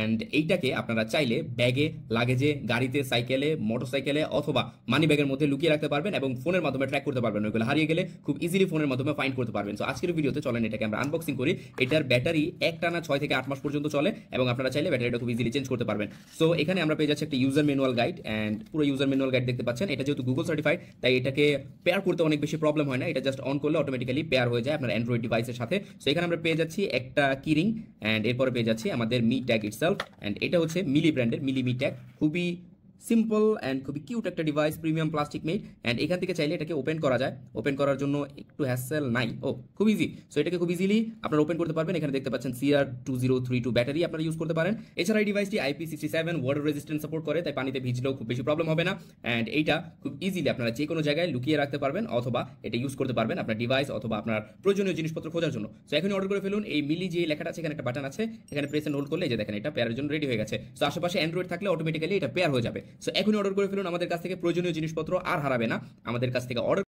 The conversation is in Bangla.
অ্যান্ড এইটাকে আপনারা চাইলে ব্যাগে, লাগেজে, গাড়িতে, সাইকেলে, মোটরসাইকেলে অথবা মানি ব্যাগের মধ্যে লুকিয়ে রাখতে পারবেন এবং ফোনের মাধ্যমে ট্র্যাক করতে পারবেন। ওইগুলো হারিয়ে গেলে খুব ইজিলি ফোনের মাধ্যমে ফাইন্ড করতে পারবেন। সো আজকের ভিডিওতে চলেন এটাকে আমরা আনবক্সিং করি। এটার ব্যাটারি একটানা 6 থেকে 8 মাস পর্যন্ত চলে এবং আপনারা চাইলে ব্যাটারিটা খুব ইজিলি চেঞ্জ করতে পারবেন। সো এখানে আমরা পেয়ে যাচ্ছি একটা ইউজার ম্যানুয়াল গাইড, অ্যান্ড পুরো ইউজার ম্যানুয়াল গাইড দেখতে পাচ্ছেন। এটা যেহেতু গুগল সার্টিফাইড তাই এটাকে পেয়ার করতে অনেক বেশি প্রবলেম হয় না। এটা জাস্ট অন করলে অটোমেটিক্যালি পেয়ার হয়ে যায় আপনার অ্যান্ড্রয়েড ডিভাইসের সাথে। সো এখানে আমরা পেয়ে যাচ্ছি একটা কিরিং, অ্যান্ড এরপরে পেয়ে যাচ্ছি আমাদের মি ট্যাগ ইটসেলফ, অ্যান্ড এটা হচ্ছে মিলি ব্র্যান্ডের মিলি মি ট্যাগ। খুবই সিম্পল অ্যান্ড খুবই কিউট একটা device, premium plastic made. And এখান থেকে চাইলে এটাকে ওপেন করা যায়। ওপেন করার জন্য একটু হ্যাসেল নাই, খুব ইজি। সো এটাকে খুব ইজিলি আপনারা ওপেন করতে পারবেন। এখানে দেখতে পাচ্ছেন CR2032 ব্যাটারি আপনারা ইউজ করতে পারেন। এছাড়া এই ডিভাইসটি IP67 ওয়াটার রেজিস্ট্যান্স সাপোর্ট করে, তাই পানিতে ভিজলেও খুব বেশি প্রবলেম হবে না। অ্যান্ড এইটা খুব ইজিলি আপনারা যে কোনো জায়গায় লুকিয়ে রাখতে পারবেন অথবা এটা ইউজ করতে পারবেন আপনার ডিভাইস অথবা আপনার প্রয়োজনীয় জিনিসপত্র খোঁজার জন্য। সো এখনই অর্ডার করে ফেলুন। এই মিলি যে লেখাটা আছে এখানে একটা বাটন আছে, এখানে প্রেস এন্ড হোল্ড করলে এই যে দেখেন এটা পেয়ারের জন্য রেডি হয়ে গেছে। সো আশেপাশে অ্যান্ড্রয়েড থাকলে অটোমেটিক্যালি এটা পেয়ার হয়ে যাবে। সো এখনই অর্ডার করে ফেলুন। আমাদের কাছ থেকে প্রয়োজনীয় জিনিসপত্র আর হারাবে না। আমাদের কাছ থেকে অর্ডার